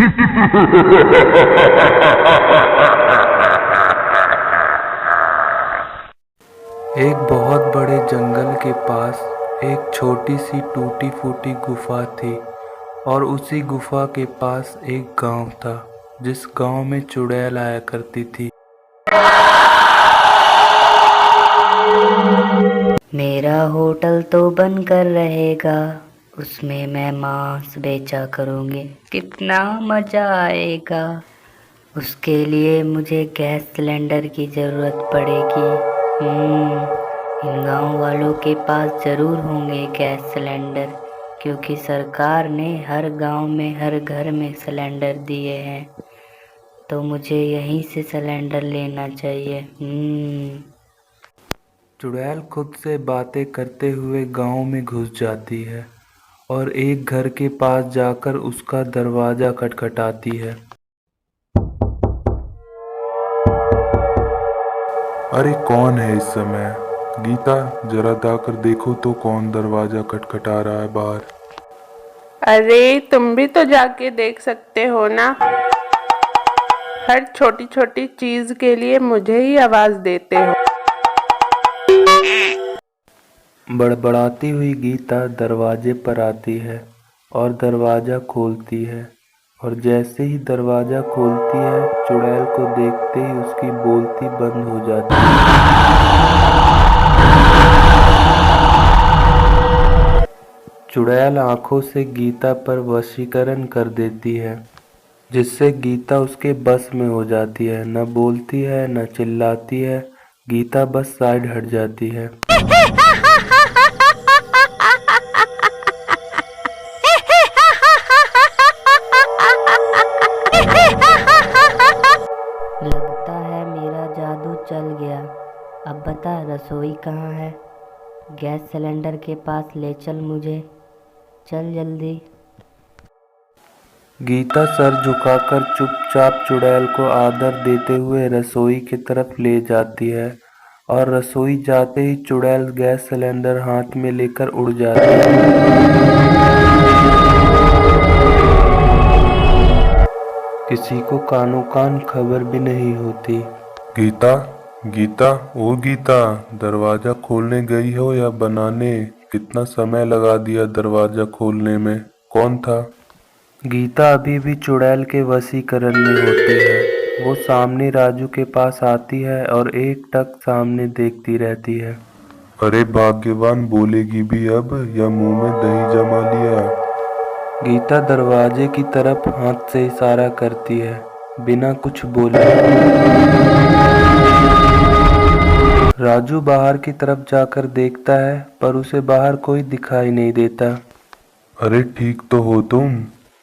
एक बहुत बड़े जंगल के पास एक छोटी सी टूटी फूटी गुफा थी और उसी गुफा के पास एक गांव था जिस गांव में चुड़ैल आया करती थी। मेरा होटल तो बनकर रहेगा, उसमें मैं मांस बेचा करूँगी, कितना मज़ा आएगा। उसके लिए मुझे गैस सिलेंडर की ज़रूरत पड़ेगी। इन गांव वालों के पास ज़रूर होंगे गैस सिलेंडर, क्योंकि सरकार ने हर गांव में हर घर में सिलेंडर दिए हैं, तो मुझे यहीं से सिलेंडर लेना चाहिए। चुड़ैल खुद से बातें करते हुए गांव में घुस जाती है और एक घर के पास जाकर उसका दरवाज़ा खटखटाती है। अरे कौन है इस समय? गीता, जरा जाकर देखो तो कौन दरवाजा खटखटा रहा है बाहर। अरे तुम भी तो जाके देख सकते हो ना। हर छोटी छोटी चीज के लिए मुझे ही आवाज देते हो। बड़बड़ाती हुई गीता दरवाजे पर आती है और दरवाज़ा खोलती है, और जैसे ही दरवाज़ा खोलती है चुड़ैल को देखते ही उसकी बोलती बंद हो जाती है। चुड़ैल आंखों से गीता पर वशीकरण कर देती है, जिससे गीता उसके बस में हो जाती है। न बोलती है न चिल्लाती है, गीता बस साइड हट जाती है। लगता है मेरा जादू चल गया। अब बता रसोई कहाँ है? गैस सिलेंडर के पास ले चल मुझे, चल जल्दी। गीता सर झुकाकर चुपचाप चुड़ैल को आदर देते हुए रसोई की तरफ ले जाती है, और रसोई जाते ही चुड़ैल गैस सिलेंडर हाथ में लेकर उड़ जाती है। किसी को कानो कान खबर भी नहीं होती। गीता, गीता, ओ गीता, दरवाजा खोलने गई हो या बनाने? कितना समय लगा दिया दरवाजा खोलने में। कौन था? गीता अभी भी चुड़ैल के वशीकरण में होती है। वो सामने राजू के पास आती है और एक टक सामने देखती रहती है। अरे भाग्यवान, बोलेगी भी अब या मुंह में दही जमा लिया? गीता दरवाजे की तरफ हाथ से इशारा करती है, बिना कुछ बोले। राजू बाहर की तरफ जाकर देखता है, पर उसे बाहर कोई दिखाई नहीं देता। अरे ठीक तो हो तुम?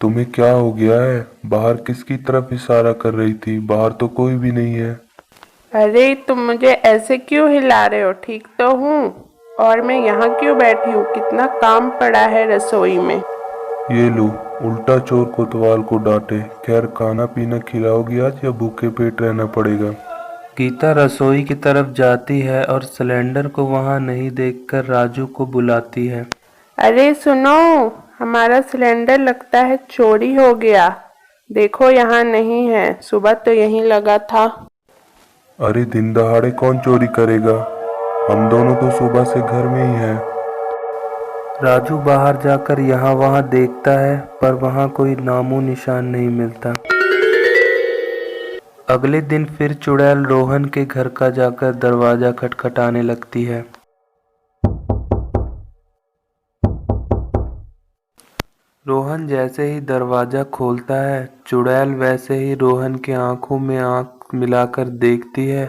तुम्हें क्या हो गया है? बाहर किसकी तरफ इशारा कर रही थी? बाहर तो कोई भी नहीं है। अरे तुम मुझे ऐसे क्यों हिला रहे हो? ठीक तो हूँ। और मैं यहाँ क्यों बैठी हूँ? कितना काम पड़ा है रसोई में। ये लो, उल्टा चोर कोतवाल को डांटे। खैर, खाना पीना खिलाओगी आज या भूखे पेट रहना पड़ेगा? गीता रसोई की तरफ जाती है और सिलेंडर को वहां नहीं देखकर राजू को बुलाती है। अरे सुनो, हमारा सिलेंडर लगता है चोरी हो गया। देखो यहाँ नहीं है, सुबह तो यहीं लगा था। अरे दिन दहाड़े कौन चोरी करेगा? हम दोनों तो सुबह से घर में ही हैं। राजू बाहर जाकर यहाँ वहाँ देखता है, पर वहाँ कोई नामो निशान नहीं मिलता। अगले दिन फिर चुड़ैल रोहन के घर का जाकर दरवाजा खटखटाने लगती है। रोहन जैसे ही दरवाजा खोलता है, चुड़ैल वैसे ही रोहन के आंखों में आंख मिलाकर देखती है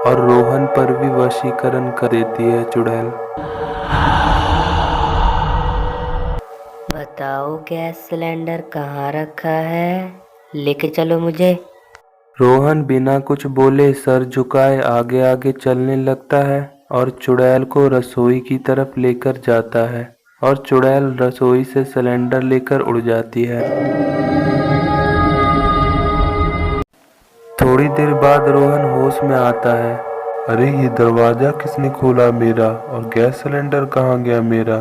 और रोहन पर भी वशीकरण कर देती है चुड़ैल। बताओ गैस सिलेंडर कहाँ रखा है, लेके चलो मुझे। रोहन बिना कुछ बोले सर झुकाए आगे आगे चलने लगता है और चुड़ैल को रसोई की तरफ लेकर जाता है, और चुड़ैल रसोई से सिलेंडर लेकर उड़ जाती है। थोड़ी देर बाद रोहन होश में आता है। अरे ये दरवाजा किसने खोला मेरा? और गैस सिलेंडर कहाँ गया मेरा?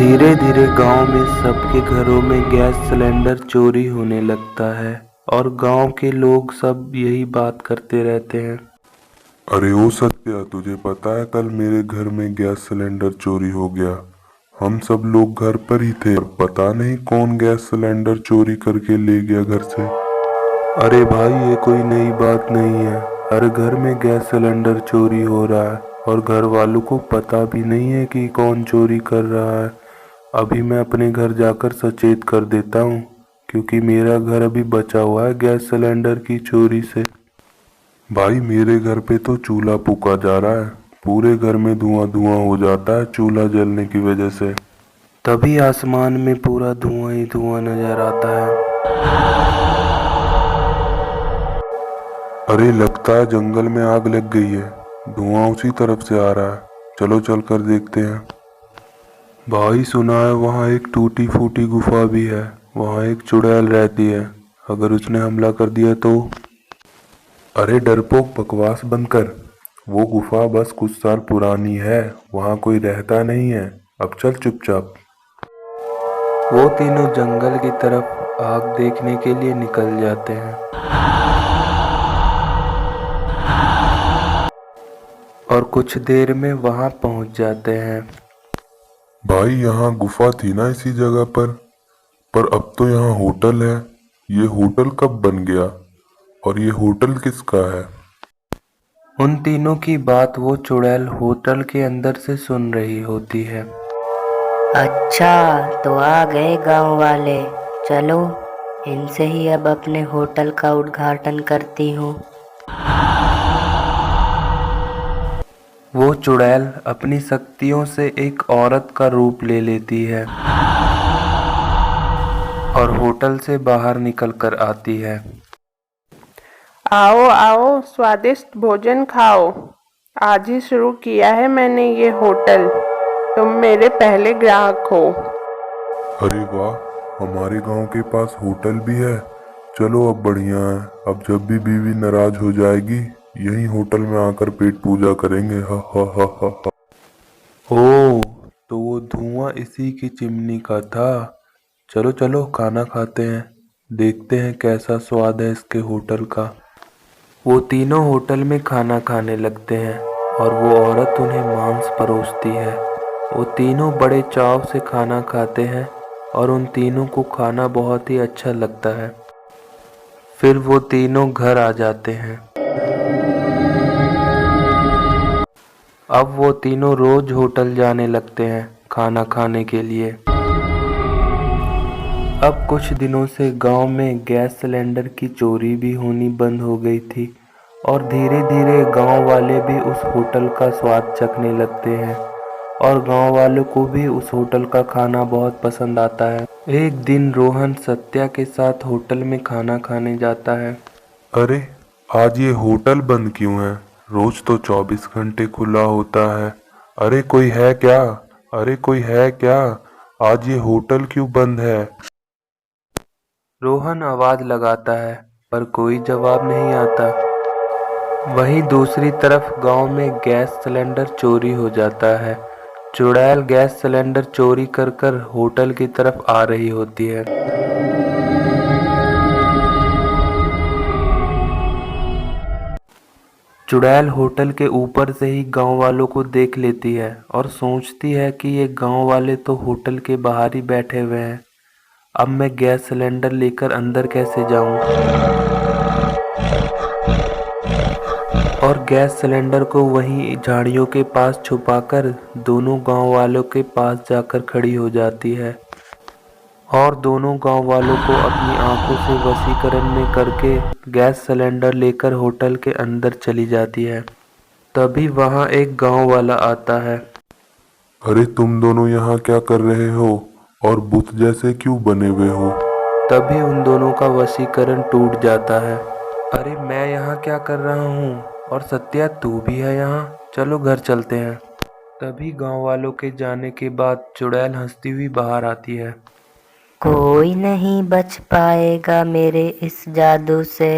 धीरे धीरे गांव में सबके घरों में गैस सिलेंडर चोरी होने लगता है और गांव के लोग सब यही बात करते रहते हैं। अरे ओ सत्या, तुझे पता है कल मेरे घर में गैस सिलेंडर चोरी हो गया। हम सब लोग घर पर ही थे और पता नहीं कौन गैस सिलेंडर चोरी करके ले गया घर से। अरे भाई, ये कोई नई बात नहीं है। हर घर में गैस सिलेंडर चोरी हो रहा है और घर वालों को पता भी नहीं है कि कौन चोरी कर रहा है। अभी मैं अपने घर जाकर सचेत कर देता हूँ, क्योंकि मेरा घर अभी बचा हुआ है गैस सिलेंडर की चोरी से। भाई, मेरे घर पे तो चूल्हा फूका जा रहा है, पूरे घर में धुआं धुआं हो जाता है चूल्हा जलने की वजह से। तभी आसमान में पूरा धुआं ही धुआं नजर आता है। अरे लगता है जंगल में आग लग गई है, धुआं उसी तरफ से आ रहा है। चलो चल कर देखते हैं। भाई, सुना है वहाँ एक टूटी फूटी गुफा भी है, वहाँ एक चुड़ैल रहती है। अगर उसने हमला कर दिया तो? अरे डरपोक, बकवास बंद कर। वो गुफा बस कुछ साल पुरानी है, वहाँ कोई रहता नहीं है। अब चल चुपचाप। वो तीनों जंगल की तरफ आग देखने के लिए निकल जाते हैं और कुछ देर में वहाँ पहुँच जाते हैं। भाई, यहाँ गुफा थी ना इसी जगह पर अब तो यहाँ होटल है। ये होटल कब बन गया और ये होटल किसका है? उन तीनों की बात वो चुड़ैल होटल के अंदर से सुन रही होती है। अच्छा, तो आ गए गांव वाले। चलो, इनसे ही अब अपने होटल का उद्घाटन करती हूँ। वो चुड़ैल अपनी शक्तियों से एक औरत का रूप ले लेती है और होटल से बाहर निकल कर आती है। आओ आओ, स्वादिष्ट भोजन खाओ। आज ही शुरू किया है मैंने ये होटल, तुम मेरे पहले ग्राहक हो। अरे वाह, हमारे गांव के पास होटल भी है। चलो अब बढ़िया है। अब जब भी बीवी नाराज हो जाएगी, यही होटल में आकर पेट पूजा करेंगे। हा हा हा हा हा। ओह, तो वो धुआं इसी की चिमनी का था। चलो चलो, खाना खाते हैं, देखते हैं कैसा स्वाद है इसके होटल का। वो तीनों होटल में खाना खाने लगते हैं और वो औरत उन्हें मांस परोसती है। वो तीनों बड़े चाव से खाना खाते हैं और उन तीनों को खाना बहुत ही अच्छा लगता है। फिर वो तीनों घर आ जाते हैं। अब वो तीनों रोज होटल जाने लगते हैं खाना खाने के लिए। अब कुछ दिनों से गांव में गैस सिलेंडर की चोरी भी होनी बंद हो गई थी और धीरे धीरे गांव वाले भी उस होटल का स्वाद चखने लगते हैं और गांव वालों को भी उस होटल का खाना बहुत पसंद आता है। एक दिन रोहन सत्या के साथ होटल में खाना खाने जाता है। अरे, आज ये होटल बंद क्यों है? रोज तो 24 घंटे खुला होता है। अरे कोई है क्या? अरे कोई है क्या? आज ये होटल क्यों बंद है? रोहन आवाज लगाता है पर कोई जवाब नहीं आता। वहीं दूसरी तरफ गांव में गैस सिलेंडर चोरी हो जाता है। चुड़ैल गैस सिलेंडर चोरी कर कर होटल की तरफ आ रही होती है। चुड़ैल होटल के ऊपर से ही गांव वालों को देख लेती है और सोचती है कि ये गांव वाले तो होटल के बाहर ही बैठे हुए हैं। अब मैं गैस सिलेंडर लेकर अंदर कैसे जाऊं? और गैस सिलेंडर को वहीं झाड़ियों के पास छुपाकर दोनों गांव वालों के पास जाकर खड़ी हो जाती है और दोनों गांव वालों को अपनी आंखों से वशीकरण में करके गैस सिलेंडर लेकर होटल के अंदर चली जाती है। तभी वहां एक गांव वाला आता है। अरे तुम दोनों यहाँ क्या कर रहे हो और बुत जैसे क्यों बने हुए हो? तभी उन दोनों का वशीकरण टूट जाता है। अरे मैं यहाँ क्या कर रहा हूँ? और सत्या, तू भी है यहाँ? चलो घर चलते हैं। तभी गांव वालों के जाने के बाद चुड़ैल हंसती हुई बाहर आती है। कोई नहीं बच पाएगा मेरे इस जादू से।